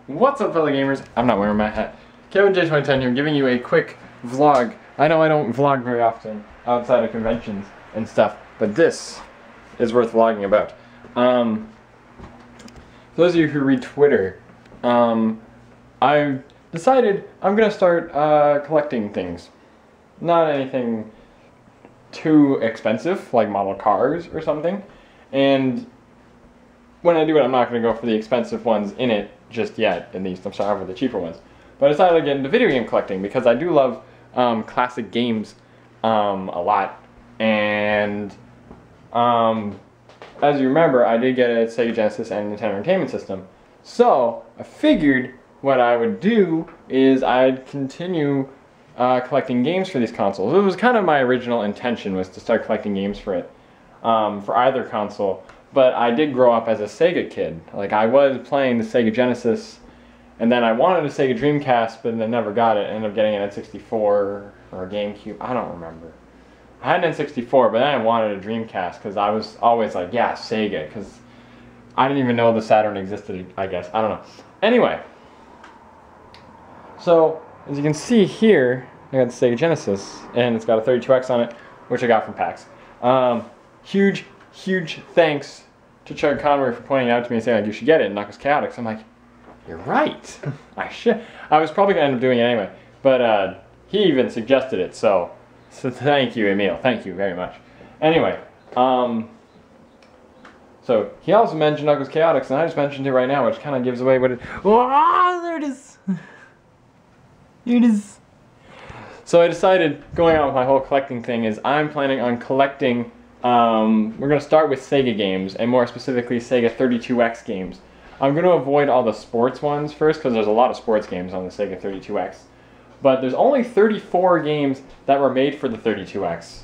What's up, fellow gamers? I'm not wearing my hat. Kevin J2010 here, giving you a quick vlog. I know I don't vlog very often outside of conventions and stuff, but this is worth vlogging about. For those of you who read Twitter, I've decided I'm gonna start collecting things. Not anything too expensive, like model cars or something. And when I do it, I'm not going to go for the expensive ones in it just yet, at least. I'm starting with the cheaper ones. But I decided to get into video game collecting because I do love classic games a lot. And as you remember, I did get a Sega Genesis and Nintendo Entertainment System. So I figured what I would do is I'd continue collecting games for these consoles. It was kind of my original intention, was to start collecting games for it, for either console. But I did grow up as a Sega kid. Like, I was playing the Sega Genesis, and then I wanted a Sega Dreamcast, but then never got it. I ended up getting an N64 or a GameCube. I don't remember. I had an N64, but then I wanted a Dreamcast because I was always like, yeah, Sega, because I didn't even know the Saturn existed, I guess. I don't know. Anyway, so as you can see here, I got the Sega Genesis, and it's got a 32X on it, which I got from PAX. Huge thanks to Chuck Conway for pointing it out to me and saying, like, you should get it, and Knuckles Chaotix. I'm like, you're right. I should. I was probably going to end up doing it anyway, but he even suggested it, so thank you, Emil. Thank you very much. Anyway, so he also mentioned Knuckles Chaotix, and I just mentioned it right now, which kind of gives away what it... Oh, there it is. Here it is. So I decided, going on with my whole collecting thing, is I'm planning on collecting... we're going to start with Sega games, and more specifically Sega 32X games. I'm going to avoid all the sports ones first, because there's a lot of sports games on the Sega 32X. But there's only 34 games that were made for the 32X.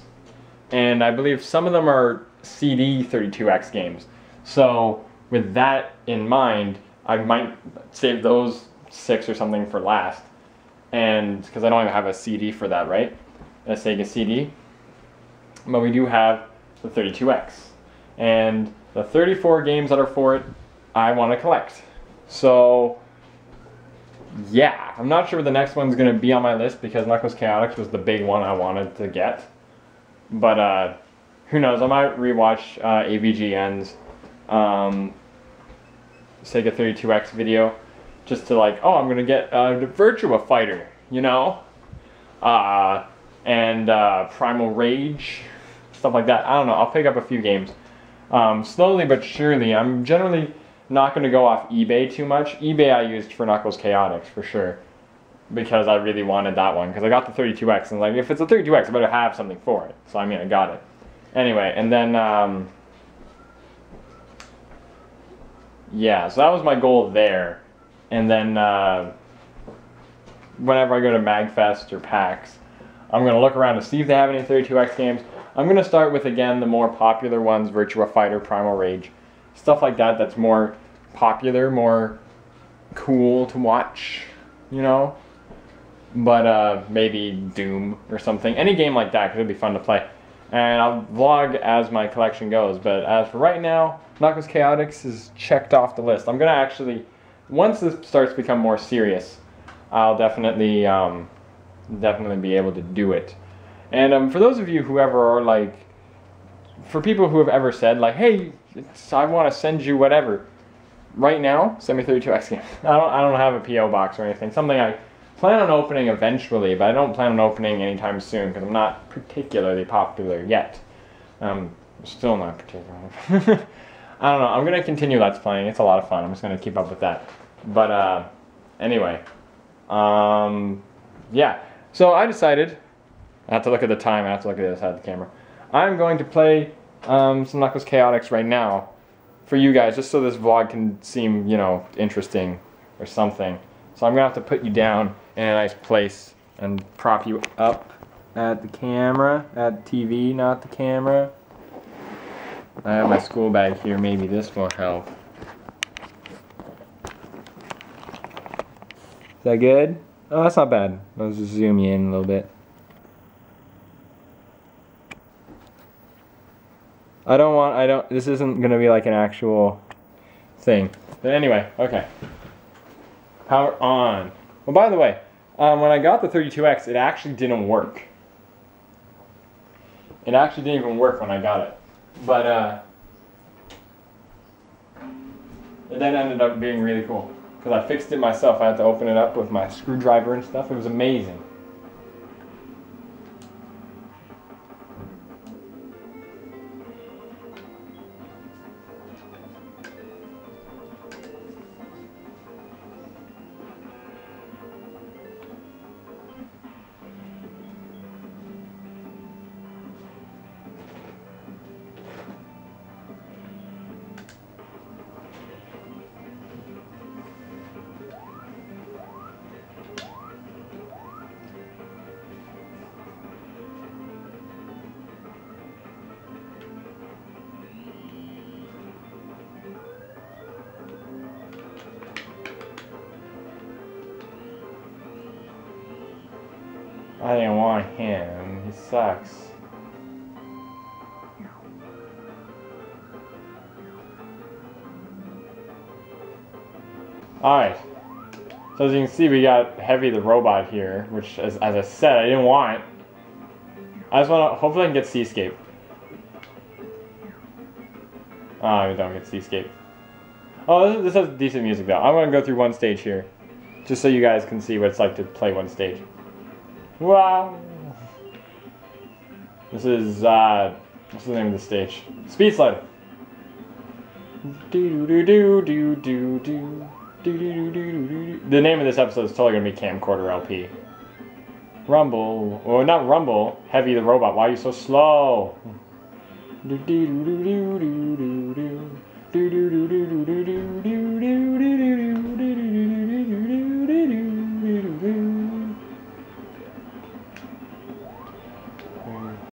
And I believe some of them are CD 32X games. So with that in mind, I might save those 6 or something for last. And because I don't even have a CD for that, right? A Sega CD. But we do have the 32X, and the 34 games that are for it I want to collect. So yeah, I'm not sure what the next one's going to be on my list, because Knuckles Chaotix was the big one I wanted to get, but who knows, I might rewatch AVGN's Sega 32X video just to, like, oh, I'm going to get the Virtua Fighter, you know, and Primal Rage, stuff like that. I don't know. I'll pick up a few games. Slowly but surely. I'm generally not going to go off eBay too much. eBay I used for Knuckles Chaotix for sure, because I really wanted that one, because I got the 32X, and like, if it's a 32X, I better have something for it. So I mean, I got it. Anyway, and then yeah, so that was my goal there. And then whenever I go to MagFest or PAX, I'm going to look around to see if they have any 32X games. I'm going to start with, again, the more popular ones, Virtua Fighter, Primal Rage, stuff like that that's more popular, more cool to watch, you know? But maybe Doom or something. Any game like that, because it'd be fun to play. And I'll vlog as my collection goes. But as for right now, Knuckles Chaotix is checked off the list. I'm going to actually, once this starts to become more serious, I'll definitely be able to do it. And for those of you who ever are like, for people who have ever said like, hey, I want to send you whatever, right now, send me 32X games. I don't have a PO box or anything. Something I plan on opening eventually, but I don't plan on opening anytime soon because I'm not particularly popular yet. Still not particularly. I don't know. I'm gonna continue Let's Playing. It's a lot of fun. I'm just gonna keep up with that. But anyway, yeah. So I decided. I have to look at the time, I have to look at the other side of the camera. I'm going to play some Knuckles Chaotix right now for you guys, just so this vlog can seem, you know, interesting or something. So I'm going to have to put you down in a nice place and prop you up at the camera, at the TV, not the camera. I have my school bag here, maybe this will help. Is that good? Oh, that's not bad. Let's just zoom you in a little bit. This isn't gonna be like an actual thing. But anyway, okay. Power on. Well, by the way, when I got the 32X, it actually didn't work. It actually didn't even work when I got it. But it then ended up being really cool. Because I fixed it myself. I had to open it up with my screwdriver and stuff. It was amazing. I didn't want him. He sucks. Alright. So as you can see, we got Heavy the robot here, which, as I said, I didn't want. I just want to, hopefully I can get Seascape. Oh, I don't get Seascape. Oh, this has decent music though. I'm going to go through one stage here, just so you guys can see what it's like to play one stage. Wow. This is, what's the name of the stage? Speed Slide. The name of this episode is totally going to be Camcorder LP. Rumble. Well, not Rumble. Heavy the robot. Why are you so slow?